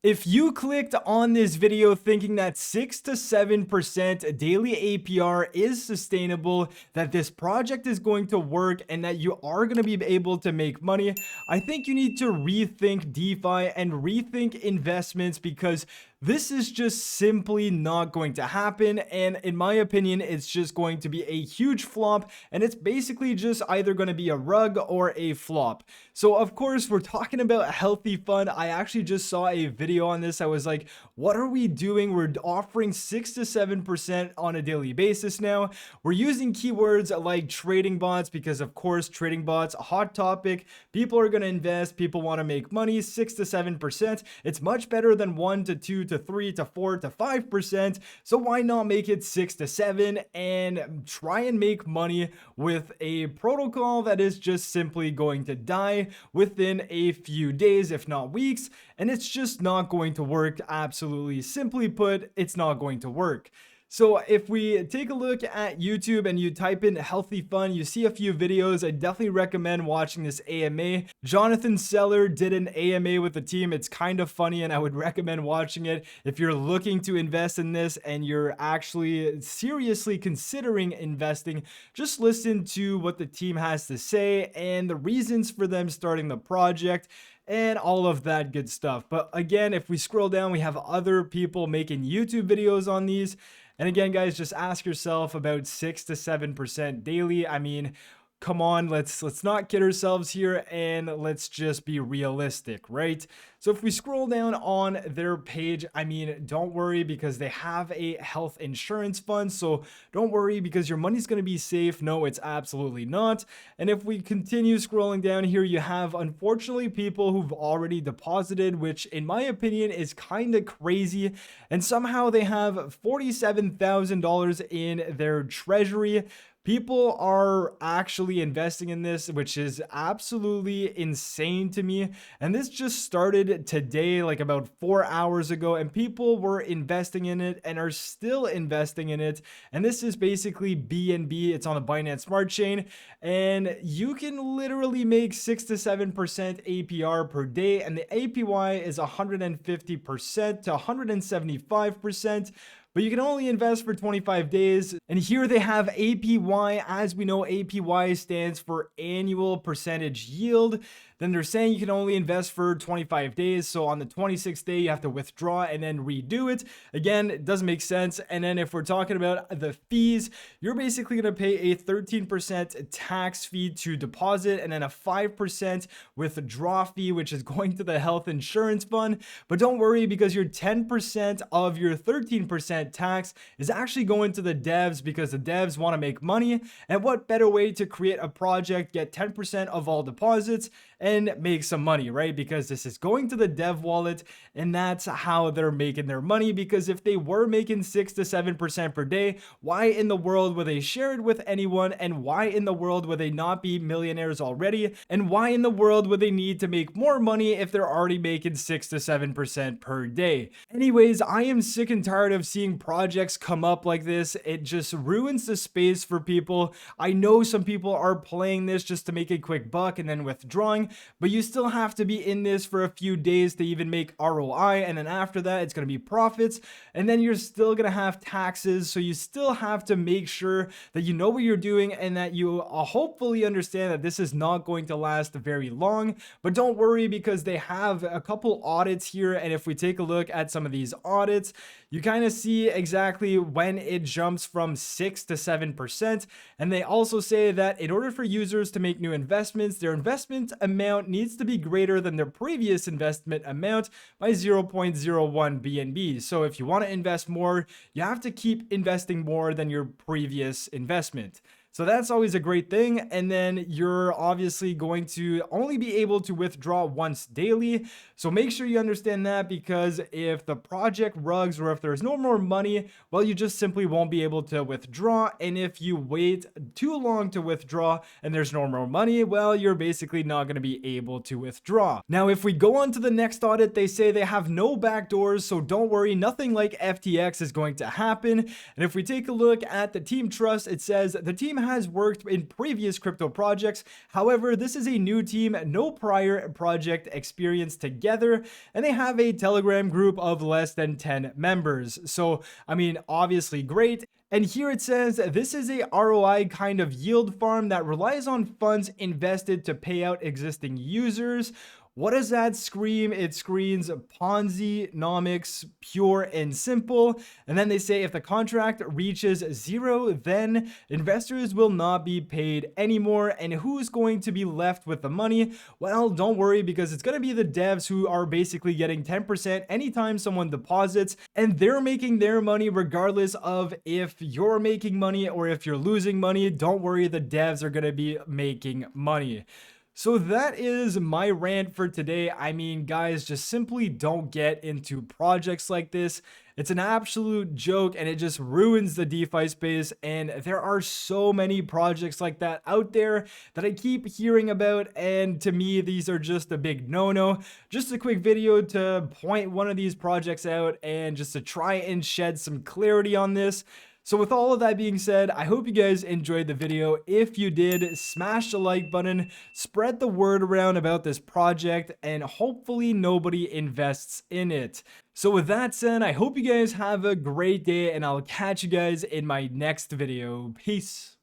If you clicked on this video thinking that 6 to 7% daily APR is sustainable, that this project is going to work, and that you are going to be able to make money, I think you need to rethink DeFi and rethink investments, because this is just simply not going to happen. And in my opinion, it's just going to be a huge flop, and it's basically just either going to be a rug or a flop. So of course, we're talking about healthy fun. I actually just saw a video on this. I was like, what are we doing? We're offering 6 to 7% on a daily basis now. We're using keywords like trading bots, because of course, trading bots, a hot topic. People are going to invest. People want to make money. 6 to 7%. It's much better than 1 to 2 to 3 to 4 to 5%. So why not make it 6 to 7 and try and make money with a protocol that is just simply going to die within a few days, if not weeks, and it's just not going to work. Absolutely simply put, it's not going to work. So if we take a look at YouTube and you type in healthy fun, you see a few videos. I definitely recommend watching this AMA. Jonathan Seller did an AMA with the team. It's kind of funny, and I would recommend watching it if you're looking to invest in this and you're actually seriously considering investing. Just listen to what the team has to say and the reasons for them starting the project and all of that good stuff. But again, if we scroll down, we have other people making YouTube videos on these. And again, guys, just ask yourself about 6 to 7% daily. I mean, come on, let's not kid ourselves here, and let's just be realistic, right? So if we scroll down on their page, I mean, don't worry, because they have a health insurance fund. So don't worry, because your money's going to be safe. No, it's absolutely not. And if we continue scrolling down here, you have, unfortunately, people who've already deposited, which in my opinion is kind of crazy. And somehow they have $47,000 in their treasury. People are actually investing in this, which is absolutely insane to me. And this just started today, like about 4 hours ago, and people were investing in it and are still investing in it. And this is basically BNB. It's on the Binance Smart Chain, and you can literally make 6 to 7% APR per day, and the APY is 150% to 175%. But you can only invest for 25 days. And here they have APY. As we know, APY stands for annual percentage yield. Then they're saying you can only invest for 25 days. So on the 26th day, you have to withdraw and then redo it. Again, it doesn't make sense. And then if we're talking about the fees, you're basically going to pay a 13% tax fee to deposit, and then a 5% withdraw fee, which is going to the health insurance fund. But don't worry, because your 10% of your 13% tax is actually going to the devs, because the devs want to make money. And what better way to create a project, get 10% of all deposits, and make some money, right? Because this is going to the dev wallet, and that's how they're making their money. Because if they were making 6 to 7% per day, why in the world would they share it with anyone? And why in the world would they not be millionaires already? And why in the world would they need to make more money if they're already making 6 to 7% per day? Anyways, I am sick and tired of seeing projects come up like this. It just ruins the space for people. I know some people are playing this just to make a quick buck and then withdrawing, but you still have to be in this for a few days to even make ROI. And then after that, it's going to be profits. And then you're still going to have taxes. So you still have to make sure that you know what you're doing, and that you hopefully understand that this is not going to last very long. But don't worry, because they have a couple audits here. And if we take a look at some of these audits, you kind of see exactly when it jumps from 6 to 7%. And they also say that in order for users to make new investments, their investment amount needs to be greater than their previous investment amount by 0.01 BNB. So if you want to invest more, you have to keep investing more than your previous investment. So that's always a great thing. And then you're obviously going to only be able to withdraw once daily. So make sure you understand that, because if the project rugs, or if there's no more money, well, you just simply won't be able to withdraw. And if you wait too long to withdraw and there's no more money, well, you're basically not going to be able to withdraw. Now, if we go on to the next audit, they say they have no backdoors. So don't worry, nothing like FTX is going to happen. And if we take a look at the team trust, it says the team has worked in previous crypto projects. However, this is a new team, no prior project experience together, and they have a Telegram group of less than 10 members. So, I mean, obviously great. And here it says this is a ROI kind of yield farm that relies on funds invested to pay out existing users. What does that scream? It screams Ponzi nomics, pure and simple. And then they say if the contract reaches zero, then investors will not be paid anymore. And who's going to be left with the money? Well, don't worry, because it's going to be the devs who are basically getting 10% anytime someone deposits, and they're making their money regardless of if you're making money or if you're losing money. Don't worry, the devs are going to be making money. So that is my rant for today. I mean, guys, just simply don't get into projects like this. It's an absolute joke, and it just ruins the DeFi space. And there are so many projects like that out there that I keep hearing about. And to me, these are just a big no-no. Just a quick video to point one of these projects out and just to try and shed some clarity on this. So with all of that being said, I hope you guys enjoyed the video. If you did, smash the like button, spread the word around about this project, and hopefully nobody invests in it. So with that said, I hope you guys have a great day, and I'll catch you guys in my next video. Peace.